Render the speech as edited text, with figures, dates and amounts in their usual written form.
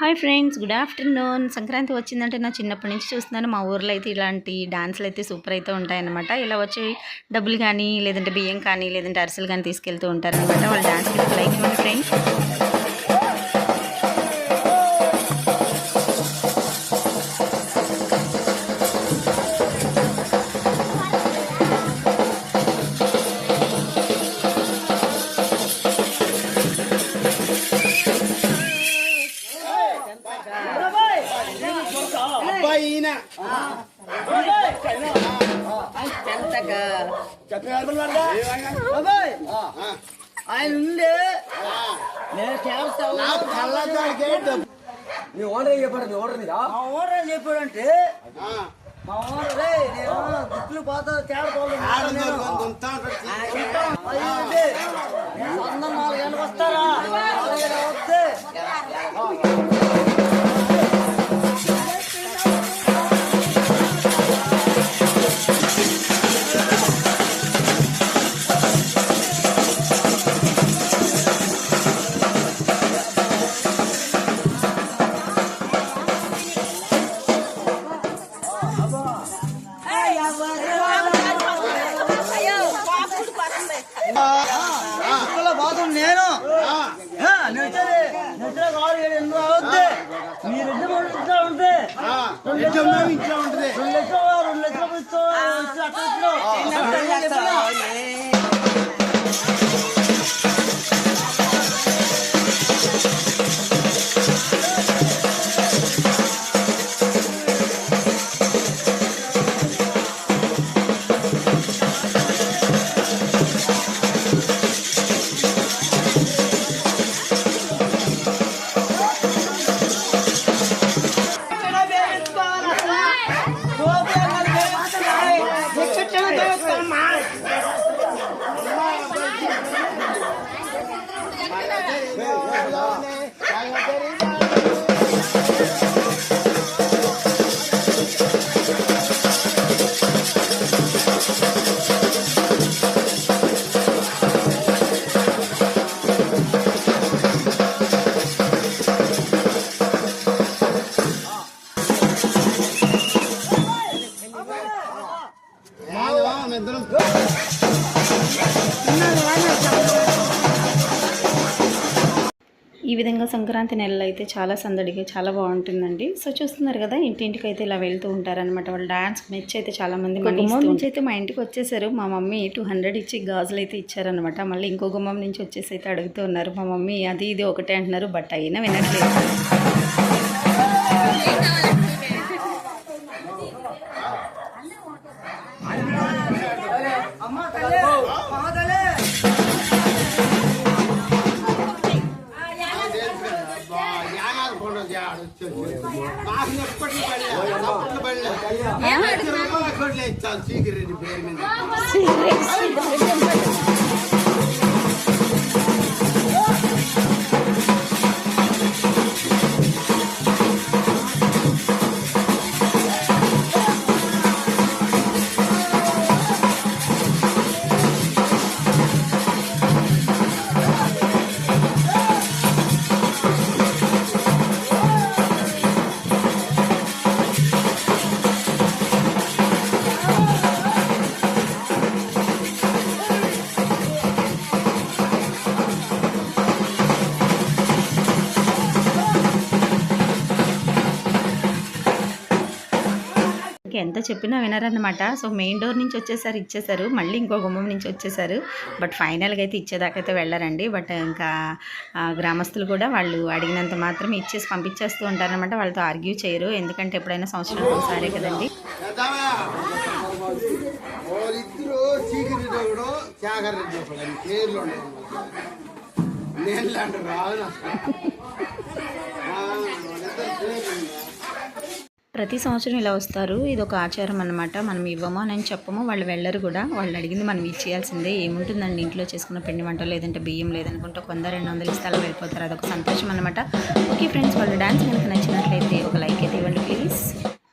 Hi friends, good afternoon. Sankranti వచ్చిందంటే నా చిన్నప్పటి నుంచి చూస్తున్నాను. మా ఊర్లో అయితే ఇలాంటి డాన్సులు అయితే సూపర్ అయితే ఉంటాయన్నమాట. ఇలా వచ్చి డబ్బులు కానీ లేదంటే బియ్యం కానీ లేదంటే అరిసెలు కానీ తీసుకెళ్తూ ఉంటారనమాట. వాళ్ళ డాన్స్కి లైక్ ఇవ్వండి ఫ్రెండ్స్. ఆయన ఉండే నేను మీ ఓనర్ చెప్పాడు. మీ ఓనర్ మీద మా ఓనర్ చెప్పాడంటే మా ఓనర్ నేను దిక్కులు పోతా తేడా 4 గంటలకు వస్తారా వస్తే నేను మీరు ఉంటే 2 లక్షలు ఈ విధంగా సంక్రాంతి నెలలో అయితే చాలా సందడిగా చాలా బాగుంటుందండి. సో చూస్తున్నారు కదా, ఇంటింటికి అయితే ఇలా వెళ్తూ ఉంటారనమాట. వాళ్ళ డాన్స్ మెచ్చి అయితే చాలామంది గుమ్మం నుంచి అయితే మా ఇంటికి వచ్చేసారు. మా మమ్మీ 200 ఇచ్చి గాజులు అయితే ఇచ్చారనమాట. మళ్ళీ ఇంకో గుమ్మం నుంచి వచ్చేసి అయితే అడుగుతూ ఉన్నారు. మా మమ్మీ అది ఇది ఒకటే అంటున్నారు, బట్ అయినా వినట్లేదు. ఎంత చెప్పినా వినరన్నమాట. సో మెయిన్ డోర్ నుంచి ఇచ్చేసారు, మళ్ళీ ఇంకో గుమ్మం నుంచి వచ్చేసారు. బట్ ఫైనల్గా అయితే ఇచ్చేదాకైతే వెళ్ళారండి. బట్ ఇంకా గ్రామస్తులు కూడా వాళ్ళు అడిగినంత మాత్రం ఇచ్చేసి పంపించేస్తూ ఉంటారనమాట. వాళ్ళతో ఆర్గ్యూ చేయరు, ఎందుకంటే ఎప్పుడైనా సంవత్సరం ఒకసారే కదండి. ప్రతి సంవత్సరం ఇలా వస్తారు. ఇది ఒక ఆచారం అనమాట. మనం ఇవ్వము అని చెప్పము, వాళ్ళు వెళ్ళరు కూడా. వాళ్ళు అడిగింది మనం ఇచ్చేయాల్సిందే. ఏముంటుందండి, ఇంట్లో చేసుకున్న పిండి వంటలు లేదంటే బియ్యం లేదనుకుంటే 100-200 ఇస్తే అలా వెళ్ళిపోతారు. అదొక సంతోషం అనమాట. ఓకే ఫ్రెండ్స్, వాళ్ళ డాన్స్ కనుక నచ్చినట్లయితే ఒక లైక్ అయితే ఇవ్వండి ప్లీజ్.